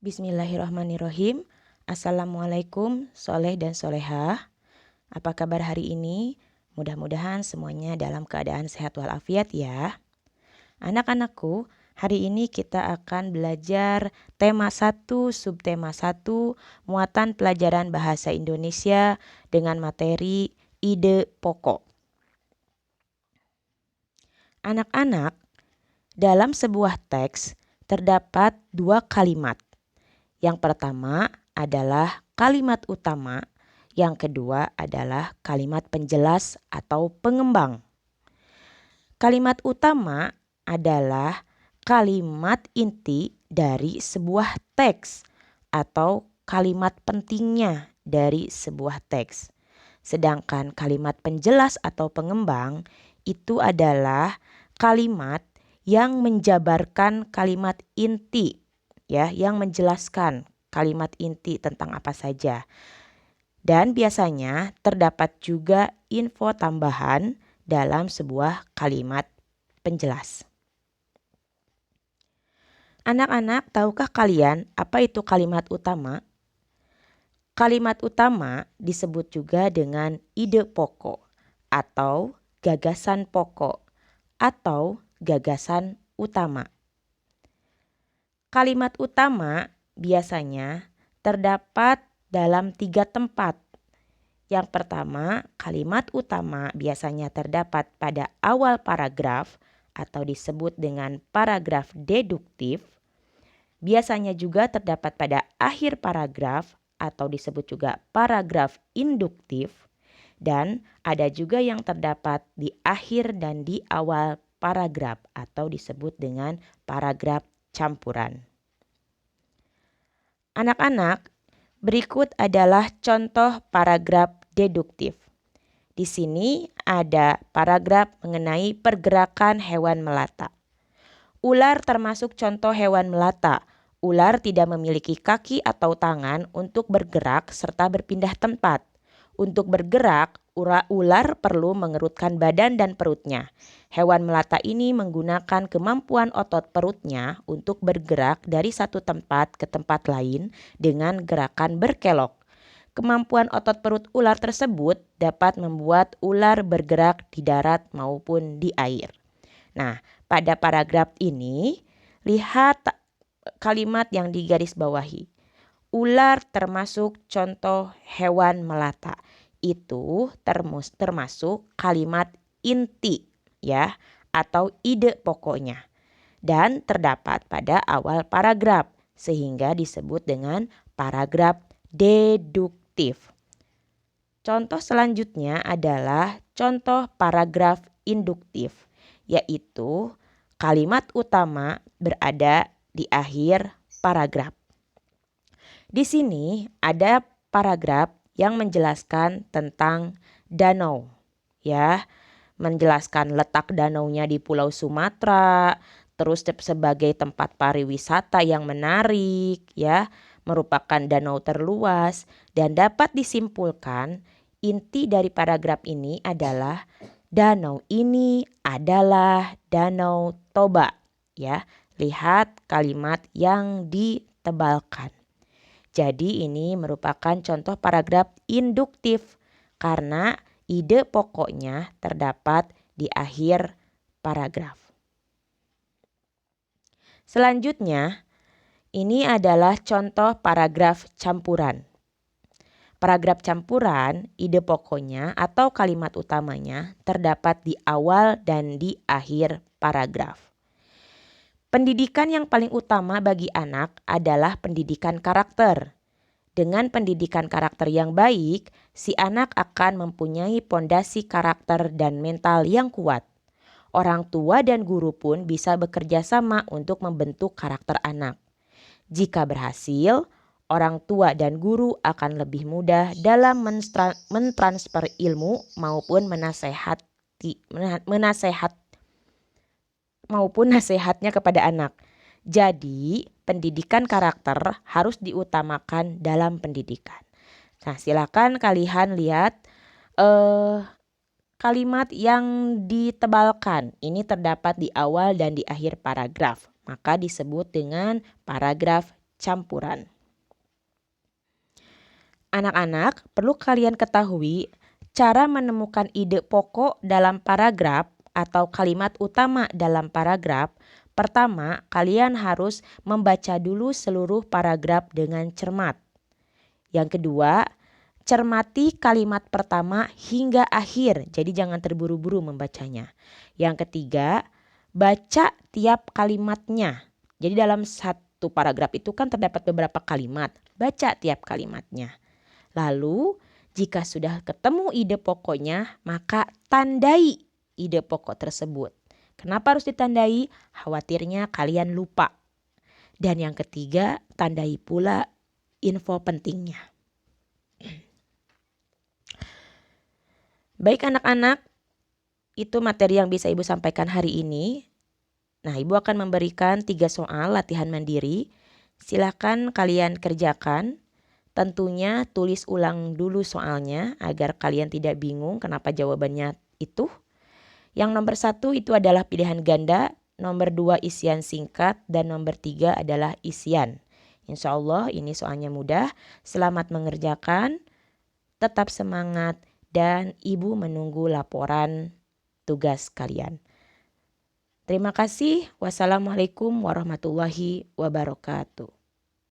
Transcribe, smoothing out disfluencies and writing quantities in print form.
Bismillahirrahmanirrahim. Assalamualaikum soleh dan solehah. Apa kabar hari ini? Mudah-mudahan semuanya dalam keadaan sehat walafiat ya. Anak-anakku, hari ini kita akan belajar tema 1, subtema 1, muatan pelajaran bahasa Indonesia dengan materi ide pokok. Anak-anak, dalam sebuah teks terdapat 2 kalimat. Yang pertama adalah kalimat utama, yang kedua adalah kalimat penjelas atau pengembang. Kalimat utama adalah kalimat inti dari sebuah teks atau kalimat pentingnya dari sebuah teks. Sedangkan kalimat penjelas atau pengembang itu adalah kalimat yang menjabarkan kalimat inti, ya, yang menjelaskan kalimat inti tentang apa saja. Dan biasanya terdapat juga info tambahan dalam sebuah kalimat penjelas. Anak-anak, tahukah kalian apa itu kalimat utama? Kalimat utama disebut juga dengan ide pokok atau gagasan pokok atau gagasan utama. Kalimat utama biasanya terdapat dalam 3 tempat. Yang pertama, kalimat utama biasanya terdapat pada awal paragraf atau disebut dengan paragraf deduktif. Biasanya juga terdapat pada akhir paragraf atau disebut juga paragraf induktif. Dan ada juga yang terdapat di akhir dan di awal paragraf atau disebut dengan paragraf campuran. Anak-anak, berikut adalah contoh paragraf deduktif. Di sini ada paragraf mengenai pergerakan hewan melata. Ular termasuk contoh hewan melata. Ular tidak memiliki kaki atau tangan untuk bergerak serta berpindah tempat. Untuk bergerak, ular perlu mengerutkan badan dan perutnya. Hewan melata ini menggunakan kemampuan otot perutnya untuk bergerak dari satu tempat ke tempat lain dengan gerakan berkelok. Kemampuan otot perut ular tersebut dapat membuat ular bergerak di darat maupun di air. Nah, pada paragraf ini, lihat kalimat yang digarisbawahi. Ular termasuk contoh hewan melata. Itu termasuk kalimat inti, ya, atau ide pokoknya. Dan terdapat pada awal paragraf sehingga disebut dengan paragraf deduktif. Contoh selanjutnya adalah contoh paragraf induktif, yaitu kalimat utama berada di akhir paragraf. Di sini ada paragraf yang menjelaskan tentang danau, ya, menjelaskan letak danaunya di Pulau Sumatera, terus sebagai tempat pariwisata yang menarik, ya, merupakan danau terluas, dan dapat disimpulkan inti dari paragraf ini adalah danau ini adalah Danau Toba, ya. Lihat kalimat yang ditebalkan. Jadi ini merupakan contoh paragraf induktif karena ide pokoknya terdapat di akhir paragraf. Selanjutnya, ini adalah contoh paragraf campuran. Paragraf campuran, ide pokoknya atau kalimat utamanya terdapat di awal dan di akhir paragraf. Pendidikan yang paling utama bagi anak adalah pendidikan karakter. Dengan pendidikan karakter yang baik, si anak akan mempunyai pondasi karakter dan mental yang kuat. Orang tua dan guru pun bisa bekerja sama untuk membentuk karakter anak. Jika berhasil, orang tua dan guru akan lebih mudah dalam mentransfer ilmu maupun nasihatnya kepada anak. Jadi, pendidikan karakter harus diutamakan dalam pendidikan. Nah, silakan kalian lihat kalimat yang ditebalkan. Ini terdapat di awal dan di akhir paragraf. Maka disebut dengan paragraf campuran. Anak-anak, perlu kalian ketahui cara menemukan ide pokok dalam paragraf atau kalimat utama dalam paragraf. Pertama, kalian harus membaca dulu seluruh paragraf dengan cermat. Yang kedua, cermati kalimat pertama hingga akhir, jadi jangan terburu-buru membacanya. Yang ketiga, baca tiap kalimatnya. Jadi dalam satu paragraf itu kan terdapat beberapa kalimat, baca tiap kalimatnya. Lalu, jika sudah ketemu ide pokoknya, maka tandai ide pokok tersebut. Kenapa harus ditandai? Khawatirnya kalian lupa. Dan yang ketiga, tandai pula info pentingnya. Baik anak-anak, itu materi yang bisa Ibu sampaikan hari ini. Nah, Ibu akan memberikan 3 soal latihan mandiri. Silakan kalian kerjakan. Tentunya tulis ulang dulu soalnya agar kalian tidak bingung kenapa jawabannya itu. Yang nomor 1 itu adalah pilihan ganda, nomor 2 isian singkat, dan nomor 3 adalah isian. Insya Allah ini soalnya mudah. Selamat mengerjakan, tetap semangat, dan Ibu menunggu laporan tugas kalian. Terima kasih. Wassalamualaikum warahmatullahi wabarakatuh.